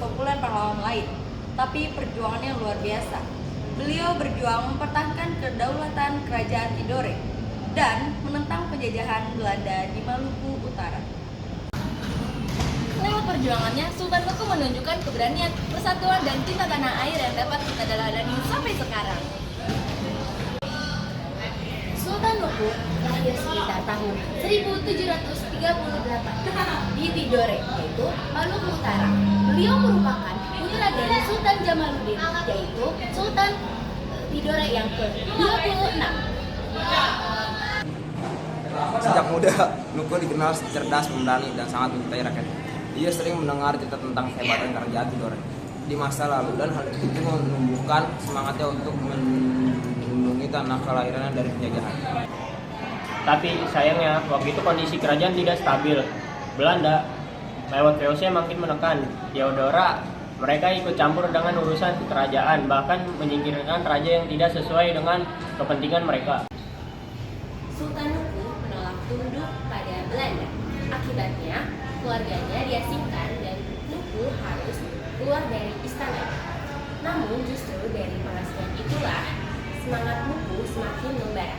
sepopuler pahlawan lain, tapi perjuangannya luar biasa. Beliau berjuang mempertahankan kedaulatan kerajaan Tidore dan menentang penjajahan Belanda di Maluku Utara. Lewat perjuangannya, Sultan Nuku menunjukkan keberanian, persatuan, dan cinta tanah air yang dapat kita teladani sampai sekarang. Sultan Nuku lahir sekitar tahun 1738 di Tidore, yaitu Maluku Utara. Beliau merupakan putra dari Sultan Jamaluddin, yaitu Sultan Tidore yang ke-26. Sejak muda, Nuku dikenal cerdas, pemberani, dan sangat mencintai rakyat. Dia sering mendengar cerita tentang kehebatan kerajaan Tidore di masa lalu, dan hal itu menumbuhkan semangatnya untuk melindungi tanah kelahirannya dari penjajahan. Tapi sayangnya, waktu itu kondisi kerajaan tidak stabil. Belanda lewat VOC makin menekan Theodora. Mereka ikut campur dengan urusan kerajaan, bahkan menyingkirkan raja yang tidak sesuai dengan kepentingan mereka. Sultan Nuku menolak tunduk pada Belanda. Akibatnya, keluarganya diasingkan dan Nuku harus keluar dari istana. Namun justru dari pengasingan itulah semangat Nuku semakin membara.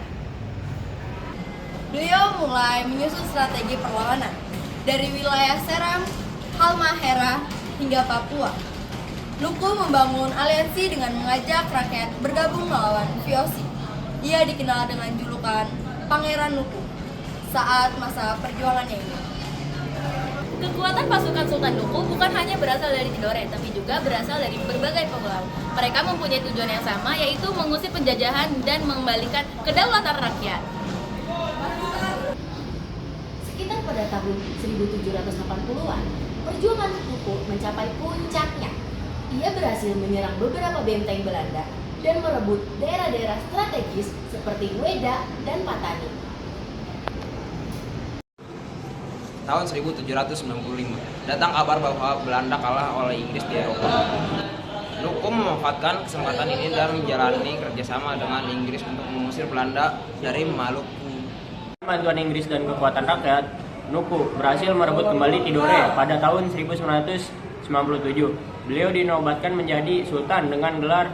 Beliau mulai menyusun strategi perlawanan dari wilayah Seram, Halmahera, hingga Papua. Nuku membangun aliansi dengan mengajak rakyat bergabung melawan VOC. Ia dikenal dengan julukan Pangeran Nuku saat masa perjuangannya ini. Kekuatan pasukan Sultan Nuku bukan hanya berasal dari Tidore, tapi juga berasal dari berbagai pulau. Mereka mempunyai tujuan yang sama, yaitu mengusir penjajahan dan mengembalikan kedaulatan rakyat. Sekitar pada tahun 1780-an, perjuangan Nuku mencapai puncaknya. Ia berhasil menyerang beberapa benteng Belanda dan merebut daerah-daerah strategis seperti Weda dan Patani. Tahun 1795, datang kabar bahwa Belanda kalah oleh Inggris di Eropa. Nuku memanfaatkan kesempatan ini dan menjalani kerjasama dengan Inggris untuk mengusir Belanda dari Maluku. Bantuan Inggris dan kekuatan rakyat, Nuku berhasil merebut kembali Tidore pada tahun 1997. Beliau dinobatkan menjadi sultan dengan gelar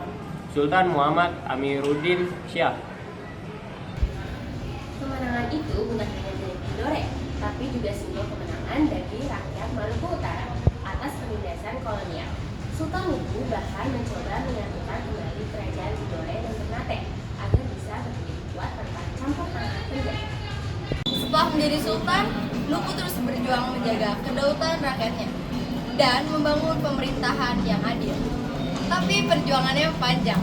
Sultan Muhammad Amiruddin Shah. Kemenangan itu bukan hanya milik Tidore, tapi juga simbol kemenangan bagi rakyat Maluku Utara atas penindasan kolonial. Sultan Nuku bahkan mencoba menyatukan kembali kerajaan Tidore dan Ternate agar bisa berdiri kuat tanpa campur tangan penjajah. Setelah menjadi sultan, Nuku terus berjuang menjaga kedaulatan rakyatnya dan membangun pemerintahan yang adil. Tapi perjuangannya panjang,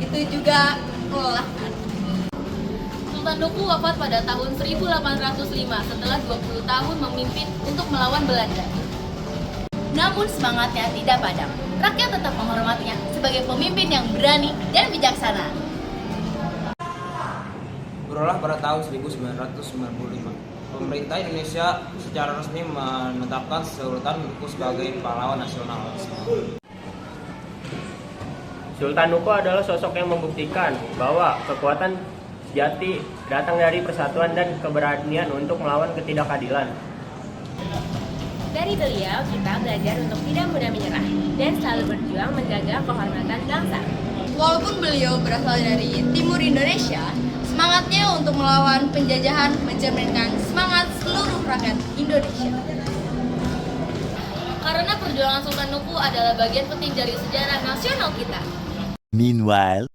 itu juga melelahkan. Sultan Nuku wafat pada tahun 1805 setelah 20 tahun memimpin untuk melawan Belanda. Namun semangatnya tidak padam. Rakyat tetap menghormatinya sebagai pemimpin yang berani dan bijaksana. Berulah pada tahun 1995, pemerintah Indonesia secara resmi menetapkan Sultan Nuku sebagai pahlawan nasional. Sultan Nuku adalah sosok yang membuktikan bahwa kekuatan sejati datang dari persatuan dan keberanian untuk melawan ketidakadilan. Dari beliau, kita belajar untuk tidak mudah menyerah dan selalu berjuang menjaga kehormatan bangsa. Walaupun beliau berasal dari timur Indonesia, semangatnya untuk melawan penjajahan mencerminkan semangat seluruh rakyat Indonesia. Karena perjuangan Sultan Nuku adalah bagian penting dari sejarah nasional kita. Meanwhile,